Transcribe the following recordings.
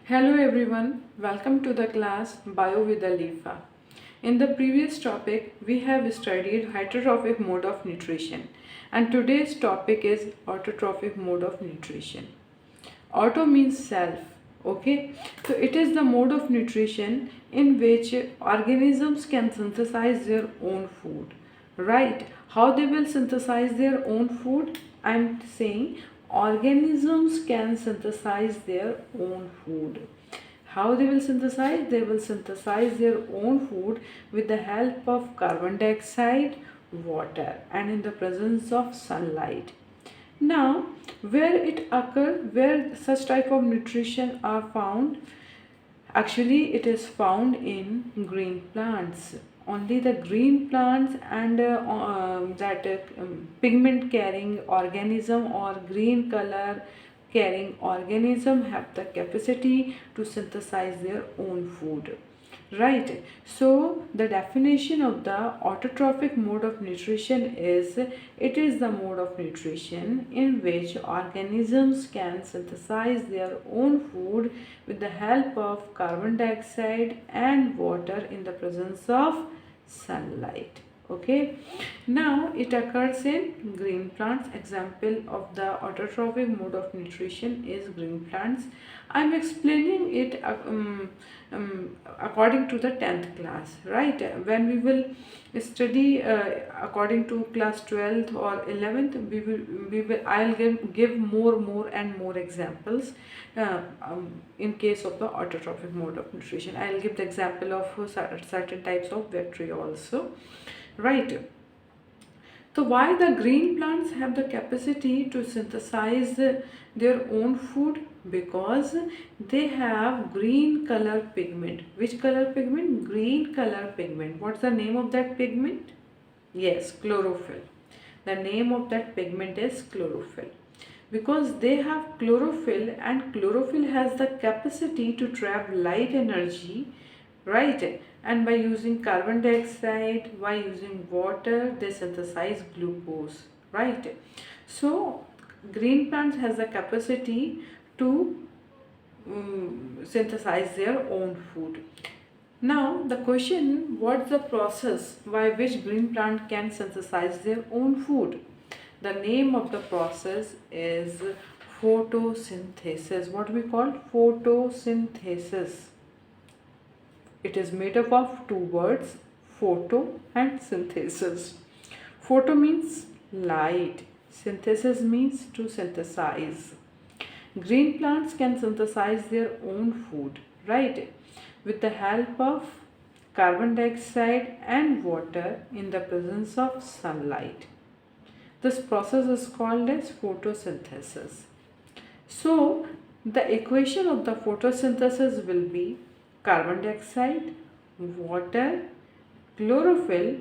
Hello everyone, welcome to the class Bio with Alifa. In the previous topic, we have studied heterotrophic mode of nutrition and today's topic is autotrophic mode of nutrition. Auto means self, okay? So it is the mode of nutrition in which organisms can synthesize their own food, right? How they will synthesize their own food? I'm saying organisms can synthesize their own food. How they will synthesize? They will synthesize their own food with the help of carbon dioxide, water, and in the presence of sunlight. Now, where it occurs, where such type of nutrition are found, actually it is found in green plants. Only the green plants and that pigment carrying organism or green color carrying organism have the capacity to synthesize their own food. Right. So the definition of the autotrophic mode of nutrition is it is the mode of nutrition in which organisms can synthesize their own food with the help of carbon dioxide and water in the presence of sunlight. Okay, now it occurs in green plants. Example of the autotrophic mode of nutrition is green plants. I'm explaining it according to the 10th class, right? When we will study according to class 12th or 11th, I'll give more and more examples in case of the autotrophic mode of nutrition. I'll give the example of certain types of bacteria also, right? So why the green plants have the capacity to synthesize their own food? Because they have green color pigment. Which color pigment? Green color pigment. What's the name of that pigment? Yes, chlorophyll. The name of that pigment is chlorophyll. Because they have chlorophyll and chlorophyll has the capacity to trap light energy, right? And by using carbon dioxide, by using water, they synthesize glucose, right? So green plants has the capacity to synthesize their own food. Now the question, what's the process by which green plant can synthesize their own food? The name of the process is photosynthesis. What we call photosynthesis. It is made up of two words, photo and synthesis. Photo means light, synthesis means to synthesize. Green plants can synthesize their own food, right? With the help of carbon dioxide and water in the presence of sunlight. This process is called as photosynthesis. So, the equation of the photosynthesis will be carbon dioxide, water, chlorophyll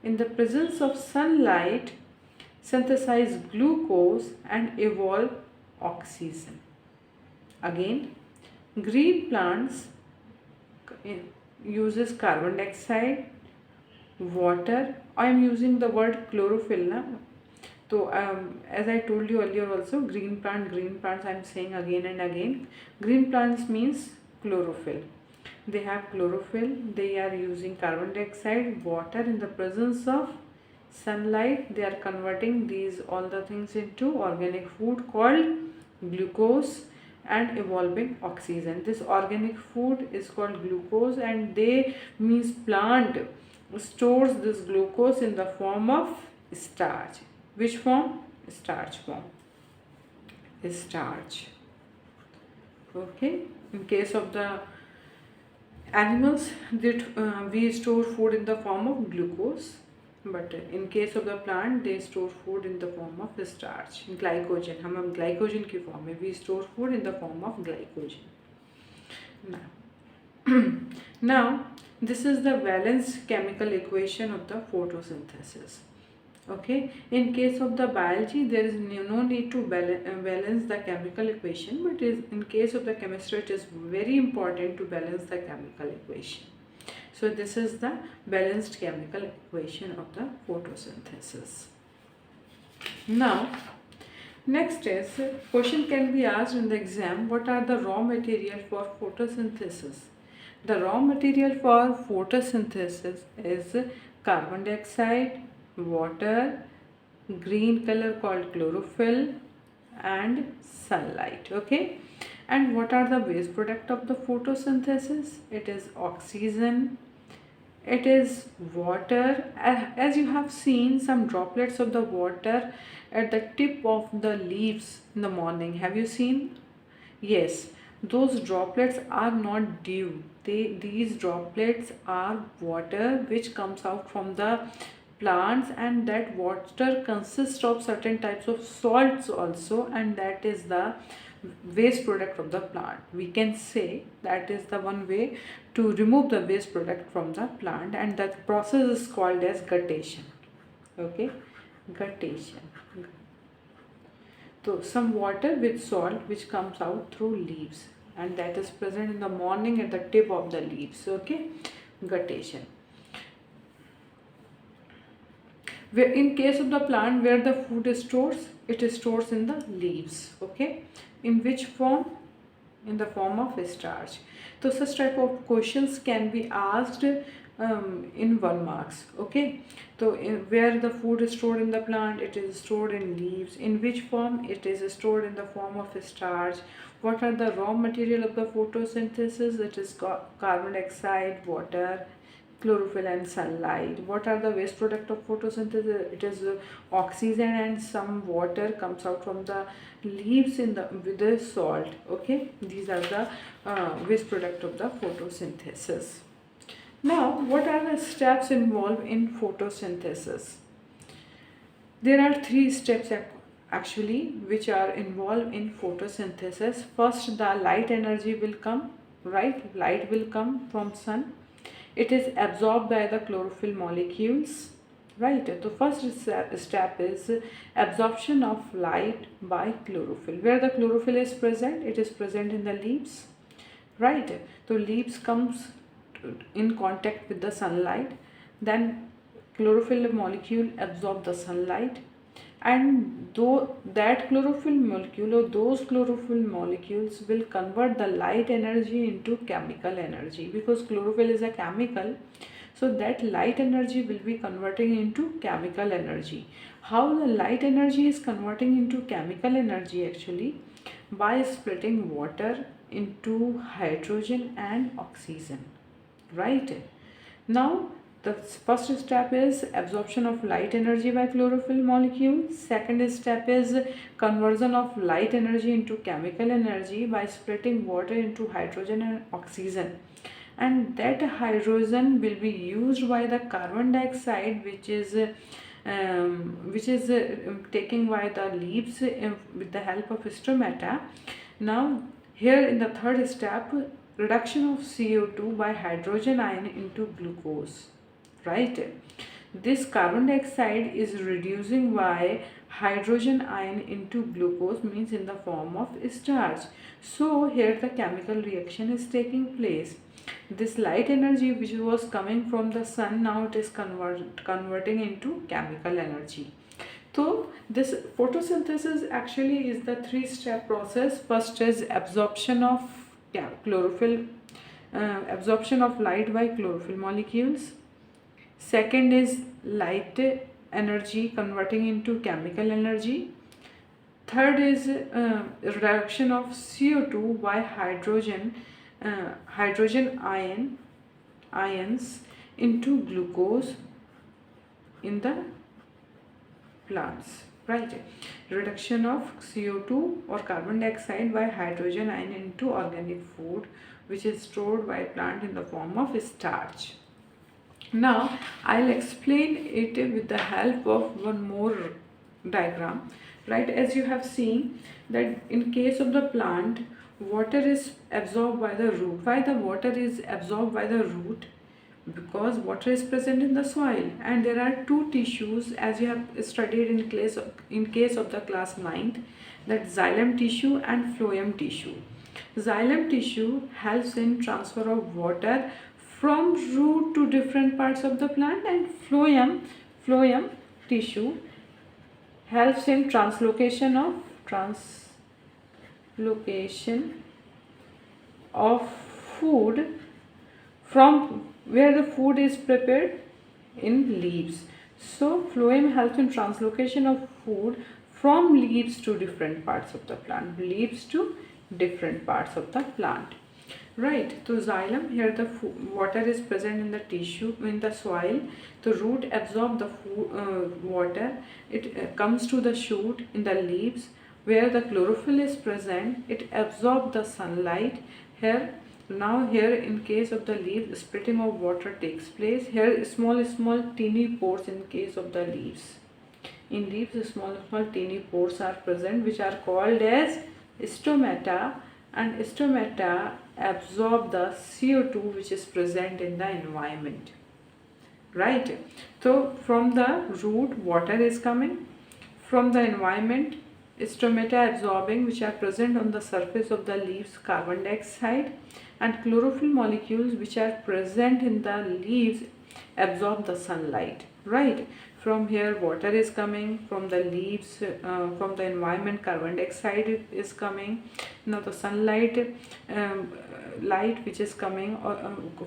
in the presence of sunlight synthesize glucose and evolve oxygen. Again, green plants uses carbon dioxide, water. I am using the word chlorophyll now. So as I told you earlier also, green plants I am saying again and again. Green plants means chlorophyll. They have chlorophyll, they are using carbon dioxide, water in the presence of sunlight. They are converting these all the things into organic food called glucose and evolving oxygen. This organic food is called glucose and they means plant stores this glucose in the form of starch. Which form? Starch form. Starch. Okay. In case of the animals, that we store food in the form of glucose, but in case of the plant, they store food in the form of starch, glycogen. हम glycogen की form में we store food in the form of glycogen. Now this is the valence chemical equation of the photosynthesis. Okay, in case of the biology there is no need to balance the chemical equation, but in case of the chemistry it is very important to balance the chemical equation. So this is the balanced chemical equation of the photosynthesis. Now Next is question can be asked in the exam, what are the raw material for photosynthesis? The raw material for photosynthesis is carbon dioxide, water, green color called chlorophyll, and sunlight. Okay, and what are the waste product of the photosynthesis? It is oxygen, it is water. As you have seen some droplets of the water at the tip of the leaves in the morning. Have you seen? Yes, those droplets are not dew. These droplets are water which comes out from the plants, and that water consists of certain types of salts also, and that is the waste product of the plant. We can say that is the one way to remove the waste product from the plant, and that process is called as guttation. Okay, guttation. So some water with salt which comes out through leaves, and that is present in the morning at the tip of the leaves. Okay, guttation. Where in case of the plant where the food is stored, it is stored in the leaves. Okay, in which form? In the form of starch. So such type of questions can be asked in 1 marks. Okay, so where the food is stored in the plant, it is stored in leaves. In which form? It is stored in the form of starch. What are the raw material of the photosynthesis? It is carbon dioxide, water, chlorophyll, and sunlight. What are the waste product of photosynthesis? It is oxygen, and some water comes out from the leaves in the with the salt. Okay, these are the waste product of the photosynthesis. Now, what are the steps involved in photosynthesis? There are 3 steps actually which are involved in photosynthesis. First, the light energy will come, right? Light will come from sun. It is absorbed by the chlorophyll molecules, right? The first step is absorption of light by chlorophyll. Where the chlorophyll is present, it is present in the leaves, right? So leaves comes in contact with the sunlight, then chlorophyll molecule absorb the sunlight, and though that chlorophyll molecule or those chlorophyll molecules will convert the light energy into chemical energy, because chlorophyll is a chemical. So that light energy will be converting into chemical energy. How the light energy is converting into chemical energy? Actually, by splitting water into hydrogen and oxygen, right? Now the first step is absorption of light energy by chlorophyll molecule. Second step is conversion of light energy into chemical energy by splitting water into hydrogen and oxygen, and that hydrogen will be used by the carbon dioxide which is taken by the leaves with the help of stomata. Now here in the third step, reduction of CO2 by hydrogen ion into glucose, right? This carbon dioxide is reducing by hydrogen ion into glucose, means in the form of starch. So here the chemical reaction is taking place. This light energy which was coming from the sun, now it is converting into chemical energy. So this photosynthesis actually is the 3-step process. First is absorption of chlorophyll, absorption of light by chlorophyll molecules. Second is light energy converting into chemical energy. Third is reduction of CO2 by hydrogen ions into glucose in the plants, right? Reduction of CO2 or carbon dioxide by hydrogen ion into organic food which is stored by plant in the form of starch. Now I'll explain it with the help of one more diagram, right? As you have seen that in case of the plant, water is absorbed by the root. Why the water is absorbed by the root? Because water is present in the soil, and there are 2 tissues as you have studied in case of the class 9th, that xylem tissue and phloem tissue. Xylem tissue helps in transfer of water from root to different parts of the plant, and phloem tissue helps in translocation of translocation of food from where the food is prepared in leaves. So phloem helps in translocation of food from leaves to different parts of the plant. Leaves to different parts of the plant. Right, so xylem, here the water is present in the tissue, in the soil. The root absorb the water. It comes to the shoot in the leaves where the chlorophyll is present. It absorbs the sunlight. Here, now here in case of the leaves, splitting of water takes place. Here small teeny pores in case of the leaves. In leaves, small teeny pores are present which are called as stomata, and stomata absorb the CO2 which is present in the environment. Right, so from the root water is coming, from the environment stomata absorbing which are present on the surface of the leaves carbon dioxide, and chlorophyll molecules which are present in the leaves absorb the sunlight. Right, from here water is coming, from the leaves, from the environment carbon dioxide is coming. Now the sunlight, light which is coming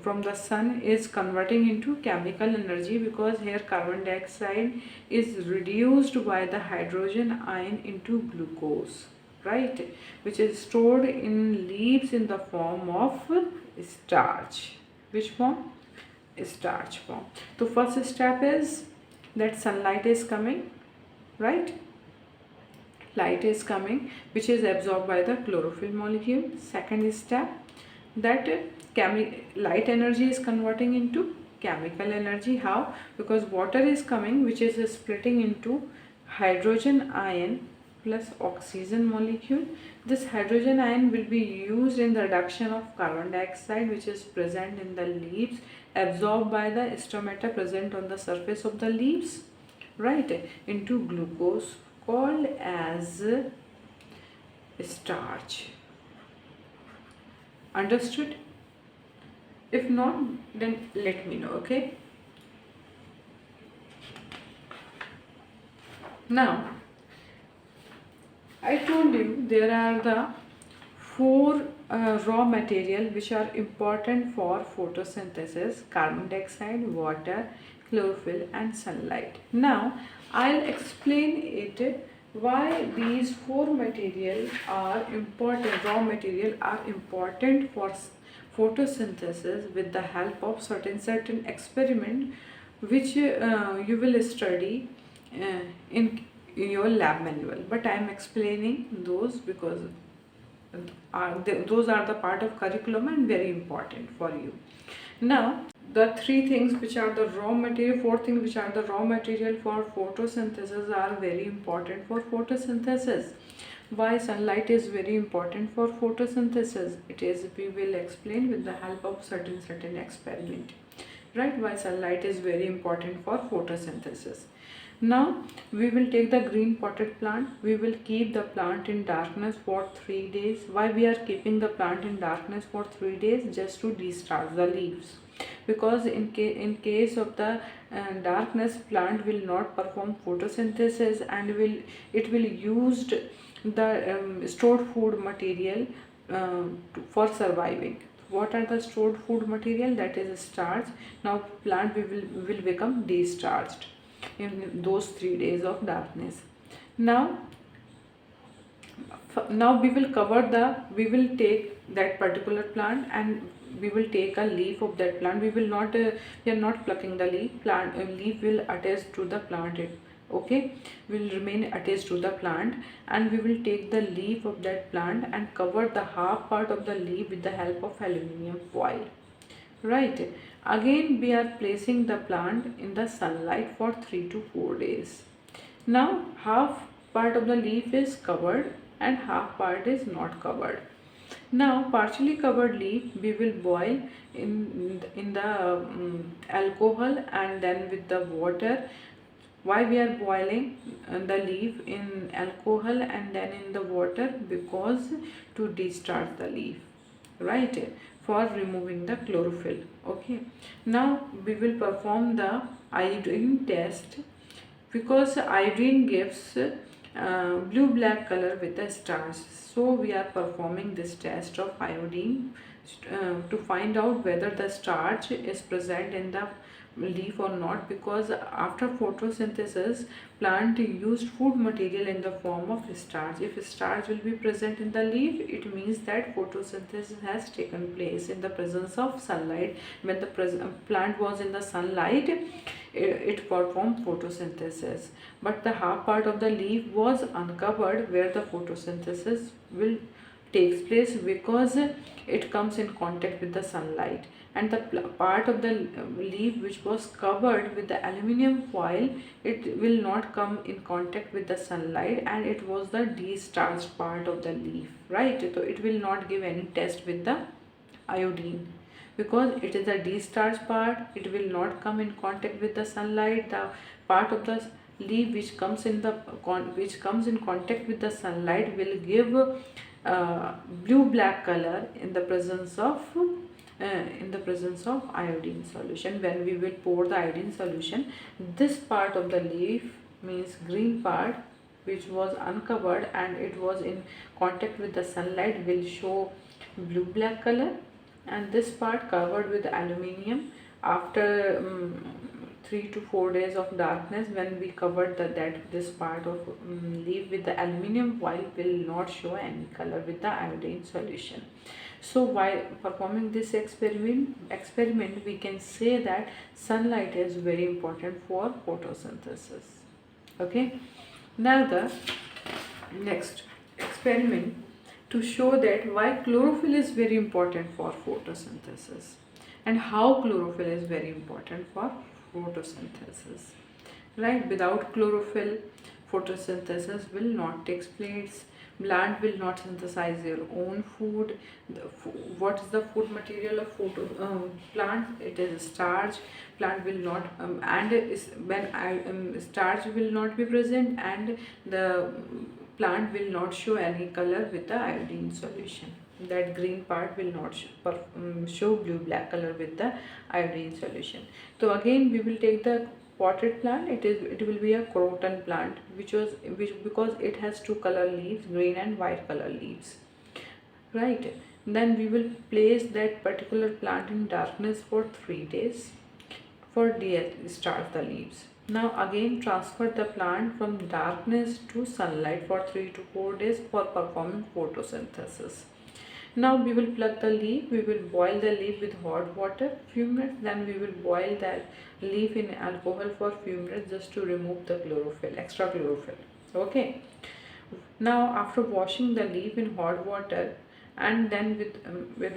from the sun is converting into chemical energy, because here carbon dioxide is reduced by the hydrogen ion into glucose, right, which is stored in leaves in the form of starch. Which form? Starch form. So first step is that sunlight is coming, right, light is coming which is absorbed by the chlorophyll molecule. Second step, that light energy is converting into chemical energy. How? Because water is coming which is splitting into hydrogen ion plus oxygen molecule. This hydrogen ion will be used in the reduction of carbon dioxide which is present in the leaves, absorbed by the stomata present on the surface of the leaves, right, into glucose called as starch. Understood? If not, then let me know. Okay, now I told you there are the four raw material which are important for photosynthesis: carbon dioxide, water, chlorophyll and sunlight. Now I'll explain it why these four material are important, raw material are important for photosynthesis, with the help of certain experiment which you will study in your lab manual, but I am explaining those because those are the part of curriculum and very important for you. Now the three things which are the raw material, four things which are the raw material for photosynthesis are very important for photosynthesis. Why sunlight is very important for photosynthesis? It is, we will explain with the help of certain experiment. Right, why sunlight is very important for photosynthesis. Now we will take the green potted plant. We will keep the plant in darkness for 3 days. Why we are keeping the plant in darkness for 3 days? Just to discharge the leaves, because in case of the darkness, plant will not perform photosynthesis and it will used the stored food material for surviving. What are the stored food material? That is starch. Now plant will become discharged in those 3 days of darkness. Now we will we will take that particular plant and we will take a leaf of that plant. We will not we are not plucking the leaf. Leaf will attach to the plant. Okay, will remain attached to the plant, and we will take the leaf of that plant and cover the half part of the leaf with the help of aluminium foil. Right, again we are placing the plant in the sunlight for 3 to 4 days. Now half part of the leaf is covered and half part is not covered. Now partially covered leaf we will boil in the alcohol and then with the water. Why we are boiling the leaf in alcohol and then in the water? Because to discharge the leaf, right, for removing the chlorophyll. Okay, now we will perform the iodine test, because iodine gives blue black color with the stars. So we are performing this test of iodine to find out whether the starch is present in the leaf or not, because after photosynthesis plant used food material in the form of starch. If starch will be present in the leaf, it means that photosynthesis has taken place in the presence of sunlight. When the plant was in the sunlight, it performed photosynthesis, but the half part of the leaf was uncovered where the photosynthesis will takes place, because it comes in contact with the sunlight, and the part of the leaf which was covered with the aluminum foil, it will not come in contact with the sunlight, and it was the de-starched part of the leaf, right? So it will not give any test with the iodine, because it is a de-starched part. It will not come in contact with the sunlight. The part of the leaf which comes in contact with the sunlight will give blue black color in the presence of iodine solution. When we will pour the iodine solution, this part of the leaf, means green part, which was uncovered and it was in contact with the sunlight, will show blue black color, and this part covered with aluminium, after 3 to 4 days of darkness, when we covered this part of leaf with the aluminium foil, will not show any color with the iodine solution. So while performing this experiment, we can say that sunlight is very important for photosynthesis. Okay, now the next experiment to show that why chlorophyll is very important for photosynthesis, and how chlorophyll is very important for photosynthesis, right? Without chlorophyll, photosynthesis will not take place. Plant will not synthesize their own food. What is the food material of plant? It is starch. Plant will not when starch will not be present, and the plant will not show any color with the iodine solution. That green part will not show blue black color with the iodine solution. So again we will take the potted plant. It will be a croton plant, which because it has two color leaves, green and white color leaves, right? Then we will place that particular plant in darkness for 3 days for de-starch the leaves. Now again transfer the plant from darkness to sunlight for 3 to 4 days for performing photosynthesis. Now we will pluck the leaf. We will boil the leaf with hot water few minutes. Then we will boil that leaf in alcohol for few minutes, just to remove the extra chlorophyll. Okay. Now after washing the leaf in hot water, and then with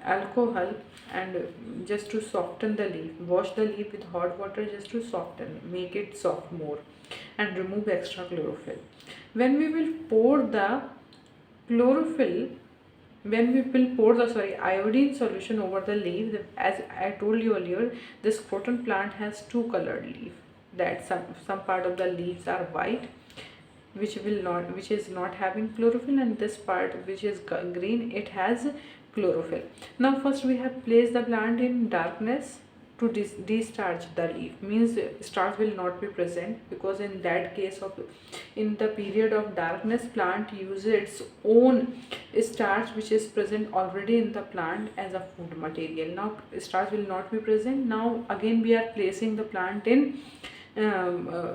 alcohol, and just to soften the leaf, wash the leaf with hot water just to soften, make it soft more, and remove extra chlorophyll. When we will pour the chlorophyll, when we will pour the iodine solution over the leaf, as I told you earlier, this croton plant has two colored leaf. That some part of the leaves are white, which is not having chlorophyll, and this part which is green, it has chlorophyll. Now first we have placed the plant in darkness to de-starch the leaf, means starch will not be present, because in that case in the period of darkness, plant uses its own starch which is present already in the plant as a food material. Now starch will not be present. Now again we are placing the plant in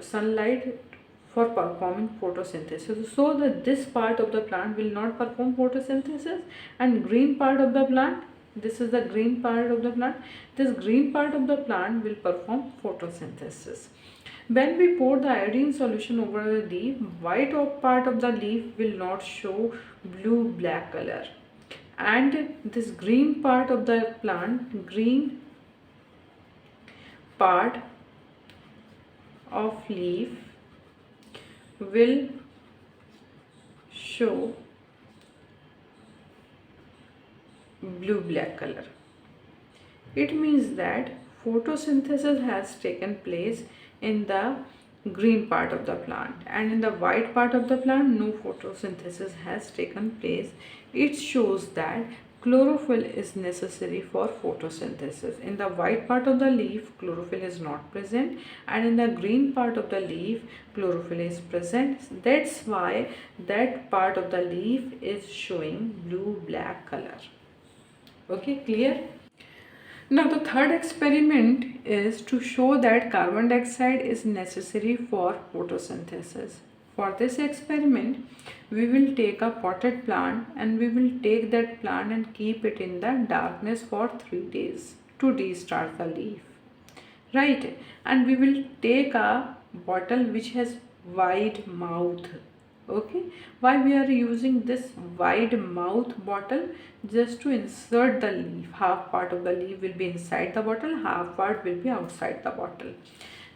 sunlight for performing photosynthesis, so that this part of the plant will not perform photosynthesis, and green part of the plant, this is the green part of the plant, this green part of the plant will perform photosynthesis. When we pour the iodine solution over the leaf, white part of the leaf will not show blue black color, and this green part of the plant, green part of leaf will show blue black color. It means that photosynthesis has taken place in the green part of the plant, and in the white part of the plant no photosynthesis has taken place. It shows that chlorophyll is necessary for photosynthesis. In the white part of the leaf, chlorophyll is not present, and in the green part of the leaf, chlorophyll is present. That's why that part of the leaf is showing blue-black color. Okay, clear? Now the third experiment is to show that carbon dioxide is necessary for photosynthesis. For this experiment, we will take a potted plant and we will take that plant and keep it in the darkness for 3 days to restart the leaf. Right? And we will take a bottle which has wide mouth. Okay, why we are using this wide mouth bottle? Just to insert the leaf. Half part of the leaf will be inside the bottle, half part will be outside the bottle.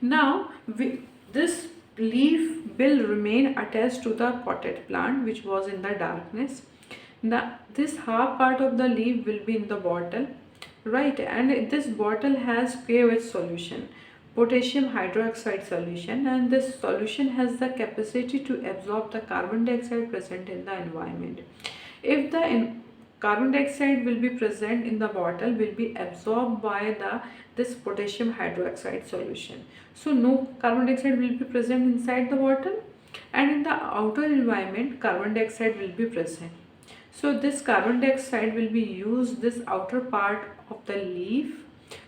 Now this leaf will remain attached to the potted plant which was in the darkness. Now this half part of the leaf will be in the bottle, right? And this bottle has KOH solution, potassium hydroxide solution, and this solution has the capacity to absorb the carbon dioxide present in the environment. If the carbon dioxide will be present in the bottle, will be absorbed by this potassium hydroxide solution. So no carbon dioxide will be present inside the bottle, and in the outer environment carbon dioxide will be present. So this carbon dioxide will be used this outer part of the leaf,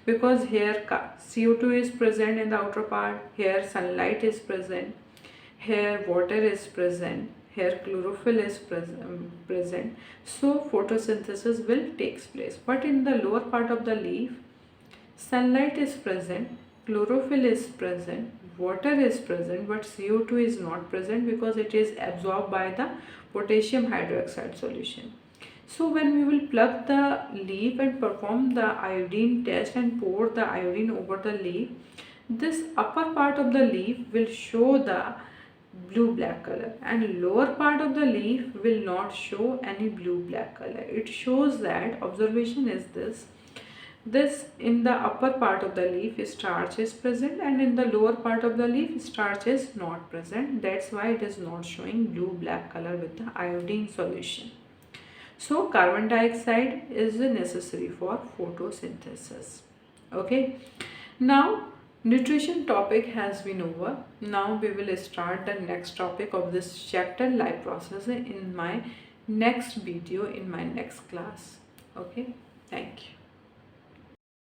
because here CO2 is present in the outer part, here sunlight is present, here water is present, here chlorophyll is present. So photosynthesis will take place. But in the lower part of the leaf, sunlight is present, chlorophyll is present, water is present, but CO2 is not present because it is absorbed by the potassium hydroxide solution. So when we will pluck the leaf and perform the iodine test and pour the iodine over the leaf, this upper part of the leaf will show the blue-black color, and lower part of the leaf will not show any blue-black color. It shows that, observation is this in the upper part of the leaf starch is present, and in the lower part of the leaf starch is not present. That's why it is not showing blue-black color with the iodine solution. So carbon dioxide is necessary for photosynthesis. Okay, now nutrition topic has been over. Now we will start the next topic of this chapter, life process, in my next video, in my next class. Okay, thank you.